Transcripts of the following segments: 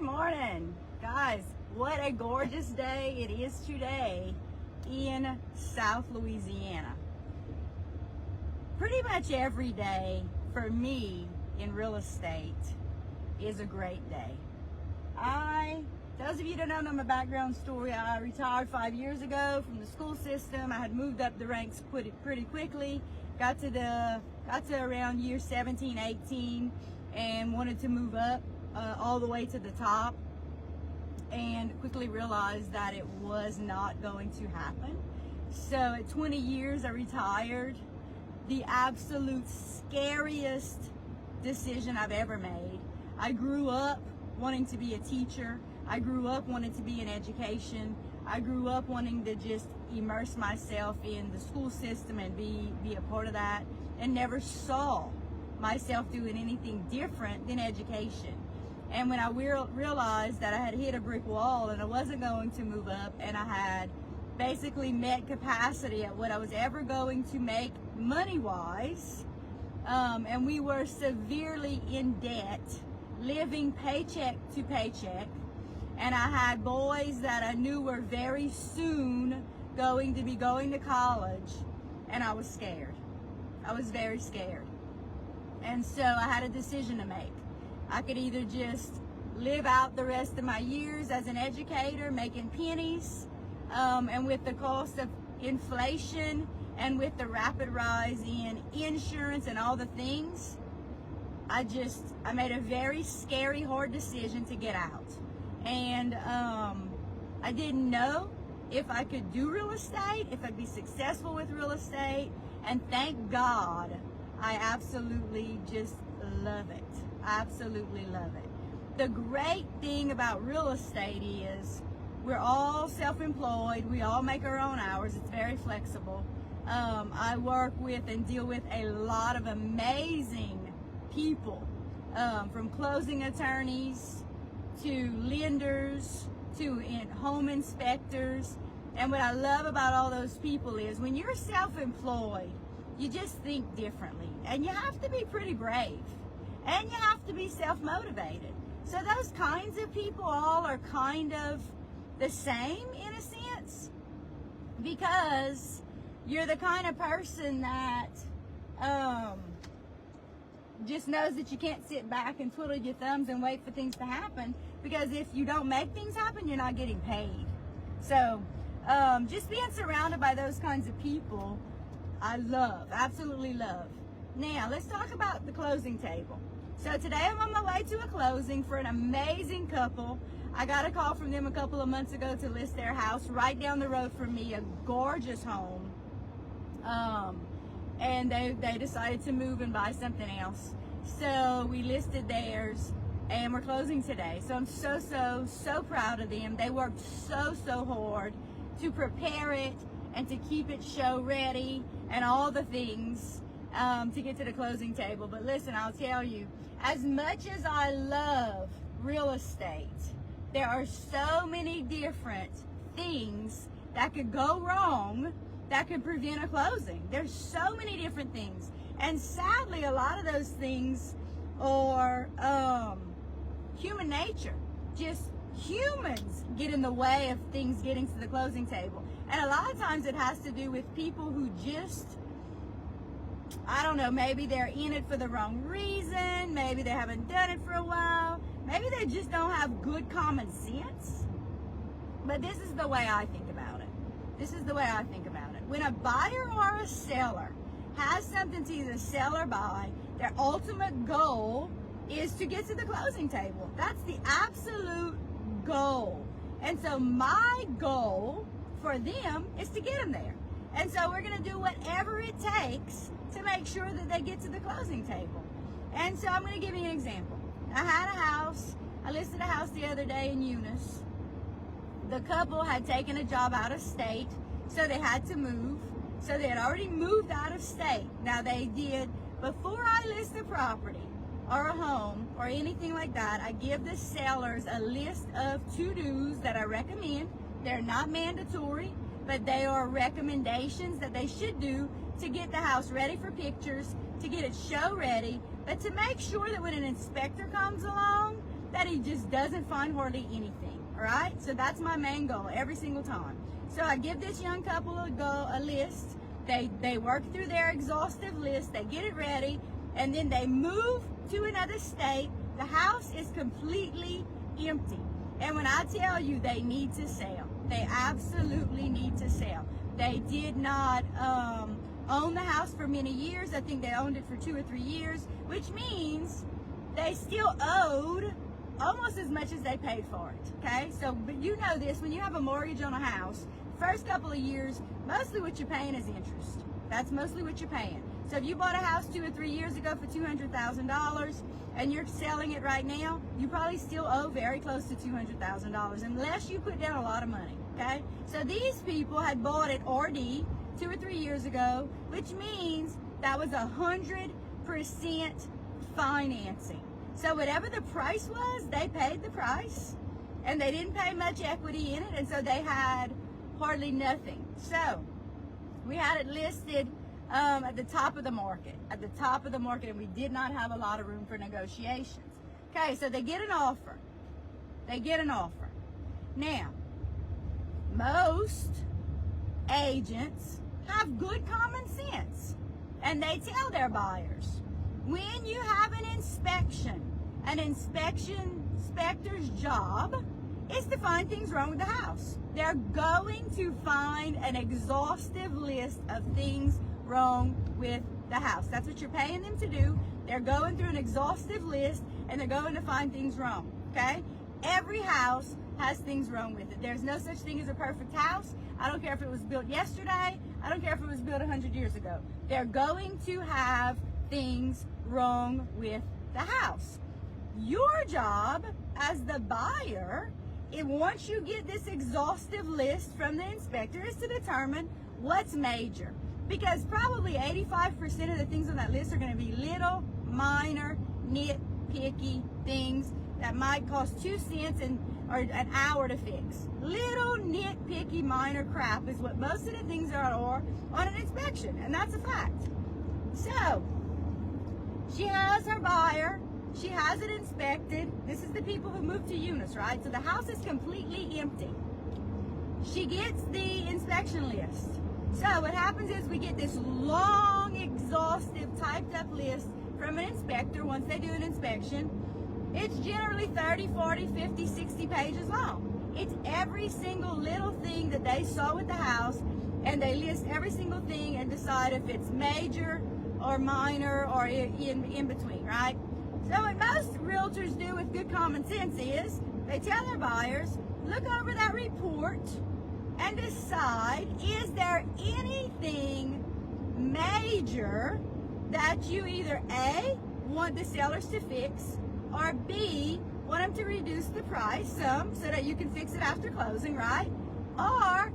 morning, guys. What a gorgeous day it is today in South Louisiana. Pretty much every day for me in real estate is a great day. Those of you that don't know my background story, I retired 5 years ago from the school system. I had moved up the ranks pretty quickly, got to around year 17, 18, and wanted to move up all the way to the top, and quickly realized that it was not going to happen. So at 20 years I retired. The absolute scariest decision I've ever made. I grew up wanting to be a teacher. I grew up wanting to be in education. I grew up wanting to just immerse myself in the school system and be a part of that, and never saw myself doing anything different than education. And when I realized that I had hit a brick wall and I wasn't going to move up, and I had basically met capacity at what I was ever going to make money-wise, and we were severely in debt, living paycheck to paycheck, and I had boys that I knew were very soon going to be going to college, and I was scared. I was very scared. And so I had a decision to make. I could either just live out the rest of my years as an educator, making pennies, and with the cost of inflation and with the rapid rise in insurance and all the things, I made a very scary, hard decision to get out. And I didn't know if I could do real estate, if I'd be successful with real estate, and thank God I absolutely just love it. I absolutely love it. The great thing about real estate is we're all self-employed. We all make our own hours. It's very flexible. I work with and deal with a lot of amazing people, from closing attorneys to lenders to home inspectors. And what I love about all those people is when you're self-employed, you just think differently, and you have to be pretty brave, and you have to be self-motivated. So those kinds of people all are kind of the same in a sense, because you're the kind of person that just knows that you can't sit back and twiddle your thumbs and wait for things to happen, because if you don't make things happen, you're not getting paid. So just being surrounded by those kinds of people, I love, absolutely love. Now let's talk about the closing table. So today I'm on my way to a closing for an amazing couple. I got a call from them a couple of months ago to list their house right down the road from me, a gorgeous home. And they decided to move and buy something else. So we listed theirs and we're closing today. So I'm so proud of them. They worked so hard to prepare it and to keep it show ready and all the things to get to the closing table. But listen, I'll tell you, as much as I love real estate, there are so many different things that could go wrong that could prevent a closing. There's so many different things. And sadly, a lot of those things are human nature. Just humans get in the way of things getting to the closing table. And a lot of times it has to do with people who just, I don't know, maybe they're in it for the wrong reason. Maybe they haven't done it for a while. Maybe they just don't have good common sense. But this is the way I think about it. This is the way I think about it. When a buyer or a seller has something to either sell or buy, their ultimate goal is to get to the closing table. That's the absolute goal. And so my goal for them is to get them there. And so we're going to do whatever it takes to make sure that they get to the closing table. And so I'm going to give you an example. I had a house. I listed a house the other day in Eunice. The couple had taken a job out of state, so they had to move. So they had already moved out of state. Now they did, before I list a property or a home or anything like that, I give the sellers a list of to-dos that I recommend. They're not mandatory, but they are recommendations that they should do to get the house ready for pictures, to get it show ready, but to make sure that when an inspector comes along, that he just doesn't find hardly anything, all right? So that's my main goal every single time. So I give this young couple a list. They work through their exhaustive list, they get it ready, and then they move to another state. The house is completely empty. And when I tell you they need to sell, they absolutely need to sell. They did not own the house for many years. I think they owned it for 2 or 3 years, which means they still owed almost as much as they paid for it, okay? So, but you know this, when you have a mortgage on a house, first couple of years, mostly what you're paying is interest. That's mostly what you're paying. So if you bought a house 2 or 3 years ago for $200,000 and you're selling it right now, you probably still owe very close to $200,000 unless you put down a lot of money, okay? So these people had bought it RD 2 or 3 years ago, which means that was 100% financing. So whatever the price was, they paid the price, and they didn't pay much equity in it, and so they had hardly nothing. So we had it listed at the top of the market, and we did not have a lot of room for negotiations. Okay, so they get an offer. Now, most agents have good common sense, and they tell their buyers, when you have an inspector's job is to find things wrong with the house. They're going to find an exhaustive list of things wrong with the house. That's what you're paying them to do. They're going through an exhaustive list, and they're going to find things wrong, okay? Every house has things wrong with it. There's no such thing as a perfect house. I don't care if it was built yesterday. I don't care if it was built 100 years ago. They're going to have things wrong with the house. Your job as the buyer, once you get this exhaustive list from the inspector, is to determine what's major. Because probably 85% of the things on that list are going to be little, minor, nitpicky things that might cost 2 cents or an hour to fix. Little nitpicky minor crap is what most of the things are on an inspection, and that's a fact. So, she has her buyer, she has it inspected. This is the people who moved to Eunice, right? So the house is completely empty. She gets the inspection list. So what happens is we get this long, exhaustive, typed up list from an inspector once they do an inspection. It's generally 30, 40, 50, 60 pages long. It's every single little thing that they saw with the house, and they list every single thing and decide if it's major or minor or in between, right? So what most realtors do with good common sense is they tell their buyers, look over that report and decide, is there anything major that you either A, want the sellers to fix, or B, want them to reduce the price some so that you can fix it after closing, right? Or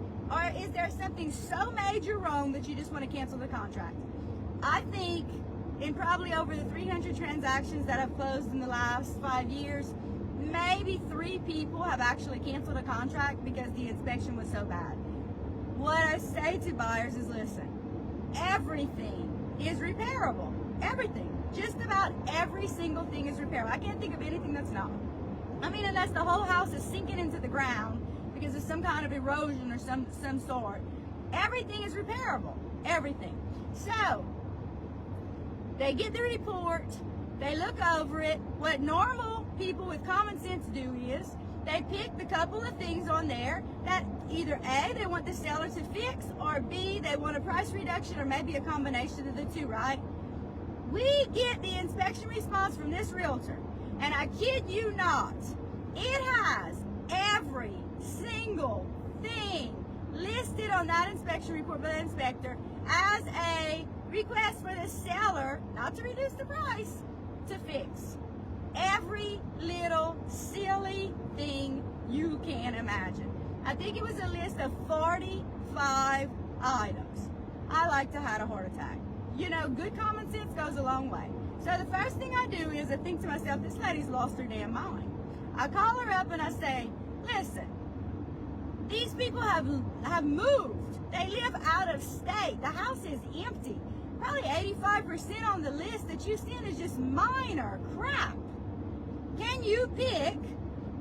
is there something so major wrong that you just want to cancel the contract? I think in probably over the 300 transactions that have closed in the last 5 years, maybe 3 people have actually canceled a contract because the inspection was so bad. What I say to buyers is, listen, everything is repairable. Everything. Just about every single thing is repairable. I can't think of anything that's not. I mean, unless the whole house is sinking into the ground because of some kind of erosion or some sort. Everything is repairable. Everything. So, they get the report, they look over it. What normal people with common sense do is they pick the couple of things on there that either A, they want the seller to fix, or B, they want a price reduction, or maybe a combination of the two, right? We get the inspection response from this realtor, and I kid you not, it has every single thing listed on that inspection report by the inspector as a request for the seller, not to reduce the price, to fix. Every little silly thing you can imagine. I think it was a list of 45 items. I like to have a heart attack. You know, good common sense goes a long way. So the first thing I do is I think to myself, this lady's lost her damn mind. I call her up and I say, listen, these people have moved. They live out of state. The house is empty. Probably 85% on the list that you sent is just minor crap. Can you pick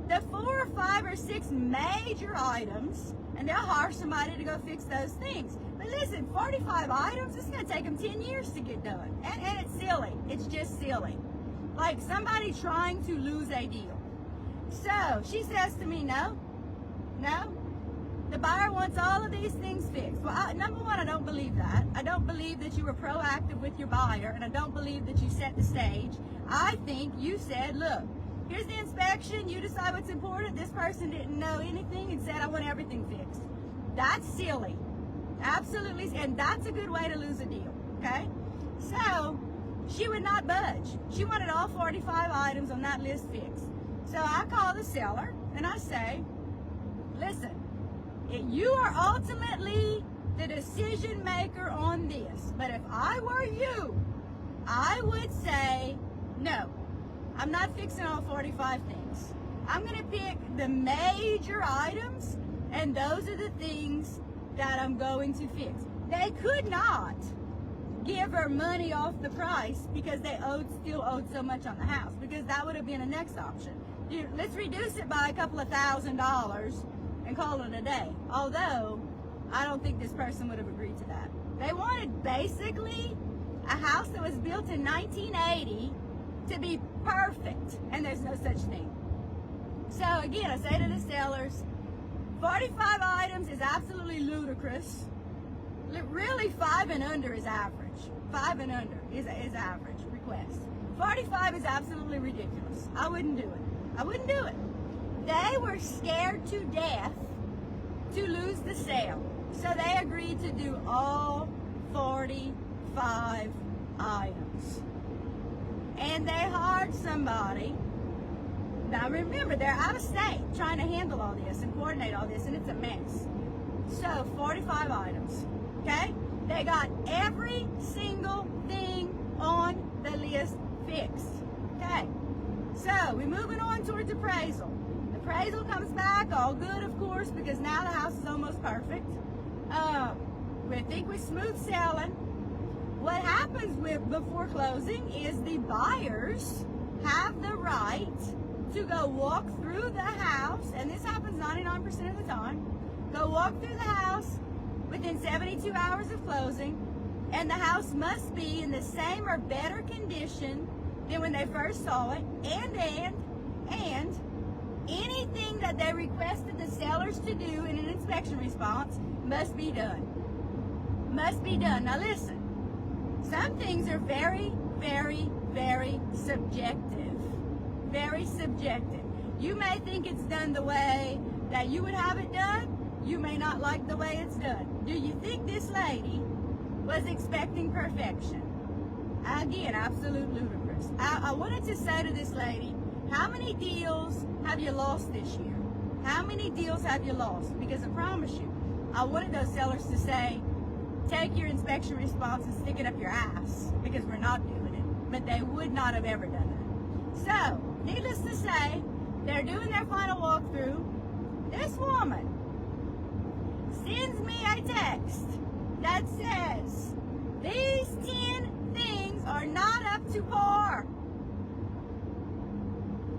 the 4 or 5 or 6 major items, and they'll hire somebody to go fix those things? But listen, 45 items, it's going to take them 10 years to get done. And it's silly. It's just silly. Like somebody trying to lose a deal. So she says to me, no. The buyer wants all of these things fixed. Well, number one, I don't believe that. I don't believe that you were proactive with your buyer, and I don't believe that you set the stage. I think you said, look, here's the inspection. You decide what's important. This person didn't know anything and said, I want everything fixed. That's silly. Absolutely. And that's a good way to lose a deal. Okay? So she would not budge. She wanted all 45 items on that list fixed. So I call the seller and I say, listen, you are ultimately the decision maker on this. But if I were you, I would say, no, I'm not fixing all 45 things. I'm going to pick the major items, and those are the things that I'm going to fix. They could not give her money off the price because they still owed so much on the house, because that would have been a next option. Let's reduce it by a couple of $1,000s and call it a day. Although, I don't think this person would have agreed to that. They wanted basically a house that was built in 1980 to be perfect, and there's no such thing. So again, I say to the sellers, 45 items is absolutely ludicrous. Really, 5 and under is average. 5 and under is average request. 45 is absolutely ridiculous. I wouldn't do it. I wouldn't do it. They were scared to death to lose the sale. So they agreed to do all 45 items. And they hired somebody. Now remember, they're out of state trying to handle all this and coordinate all this, and it's a mess. So 45 items, okay? They got every single thing on the list fixed, okay? So we're moving on towards appraisal. Appraisal comes back, all good, of course, because now the house is almost perfect. We think we're smooth selling. What happens before closing is the buyers have the right to go walk through the house, and this happens 99% of the time. Go walk through the house within 72 hours of closing, and the house must be in the same or better condition than when they first saw it, and anything that they requested the sellers to do in an inspection response must be done. Must be done. Now listen, some things are very, very, very subjective. Very subjective. You may think it's done the way that you would have it done. You may not like the way it's done. Do you think this lady was expecting perfection? Again, absolute ludicrous. I wanted to say to this lady, how many deals have you lost this year? How many deals have you lost? Because I promise you, I wanted those sellers to say, take your inspection response and stick it up your ass, because we're not doing it. But they would not have ever done that. So, needless to say, they're doing their final walkthrough. This woman sends me a text that says, these 10 things are not up to par.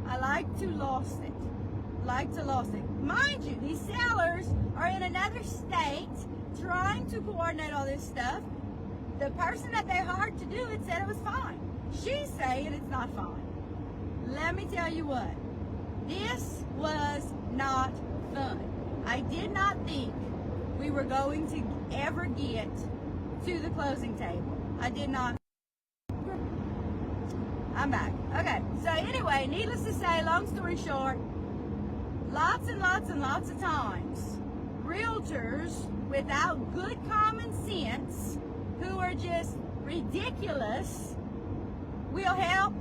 I like to lost it. Mind you, these sellers are in another state trying to coordinate all this stuff. The person that they hired to do it said it was fine. She's saying it's not fine. Let me tell you what, this was not fun. I did not think we were going to ever get to the closing table. I did not. I'm back. Okay, so anyway, needless to say, long story short, lots and lots and lots of times, realtors without good common sense, who are just ridiculous, will help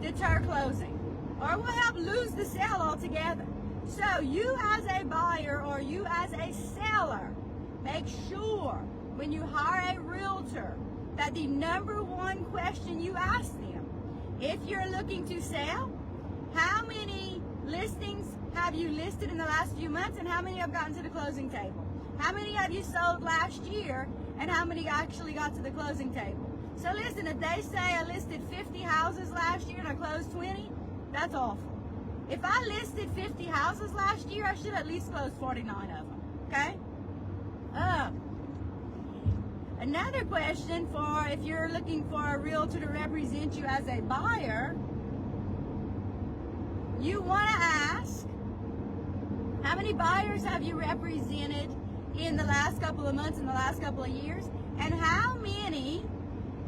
deter closing, or will help lose the sale altogether. So you as a buyer or you as a seller, make sure when you hire a realtor that the number one question you ask them, if you're looking to sell, how many listings have you listed in the last few months, and how many have gotten to the closing table? How many have you sold last year, and how many actually got to the closing table? So listen, if they say I listed 50 houses last year and I closed 20, that's awful. If I listed 50 houses last year, I should at least close 49 of them, okay? Another question for if you're looking for a realtor to represent you as a buyer, you want to ask, how many buyers have you represented in the last couple of months, in the last couple of years? And how many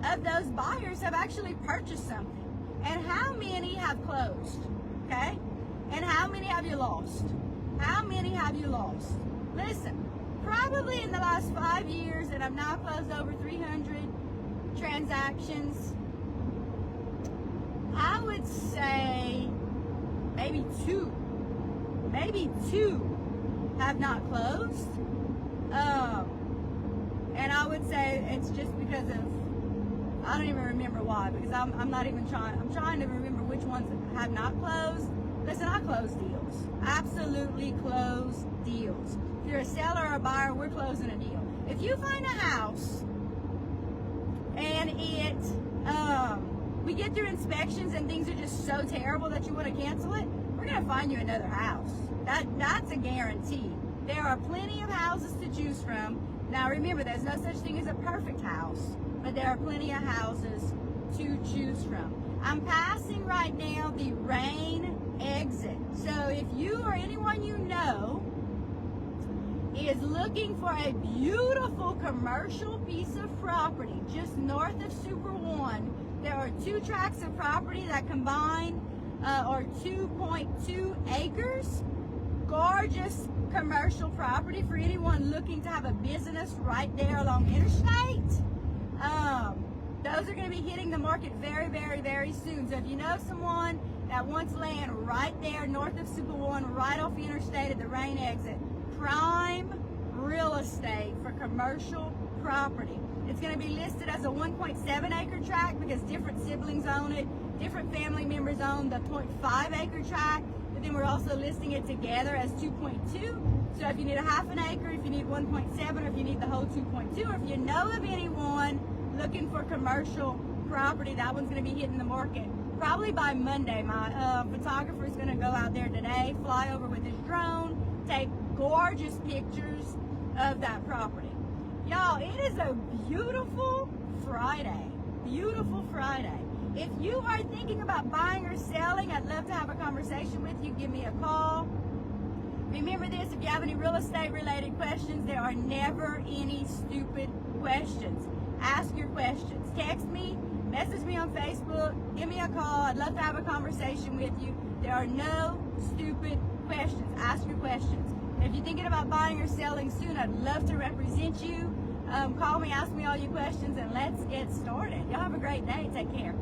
of those buyers have actually purchased something? And how many have closed? Okay? And how many have you lost? How many have you lost? Listen, probably in the last 5 years, and I've now closed over 300 transactions, I would say maybe two have not closed. And I would say it's just because of, I don't even remember why, because I'm not even trying, I'm trying to remember which ones have not closed. Listen, I close deals. Absolutely close deals. If you're a seller or a buyer, we're closing a deal. If you find a house and we get through inspections and things are just so terrible that you want to cancel it, we're going to find you another house. That's a guarantee. There are plenty of houses to choose from. Now remember, there's no such thing as a perfect house, but there are plenty of houses to choose from. I'm passing right now the rain exit. So if you or anyone you know is looking for a beautiful commercial piece of property just north of Super 1, there are 2 tracts of property that combine are 2.2 acres. Gorgeous commercial property for anyone looking to have a business right there along interstate. Those are going to be hitting the market very, very, very soon. So if you know someone that wants land right there north of Super 1, right off the interstate at the rain exit, prime real estate for commercial property. It's going to be listed as a 1.7 acre tract because different siblings own it. Different family members own the 0.5 acre tract, but then we're also listing it together as 2.2. So if you need a half an acre, if you need 1.7, or if you need the whole 2.2, or if you know of anyone looking for commercial property, that one's going to be hitting the market probably by Monday. My photographer is going to go out there today, fly over with his drone, take gorgeous pictures of that property. Y'all, it is a beautiful Friday. Beautiful Friday. If you are thinking about buying or selling, I'd love to have a conversation with you. Give me a call. Remember this, if you have any real estate related questions, there are never any stupid questions. Ask your questions. Text me, message me on Facebook, give me a call. I'd love to have a conversation with you. There are no stupid questions. Ask your questions. And if you're thinking about buying or selling soon, I'd love to represent you. Call me, ask me all your questions, and let's get started. Y'all have a great day. Take care.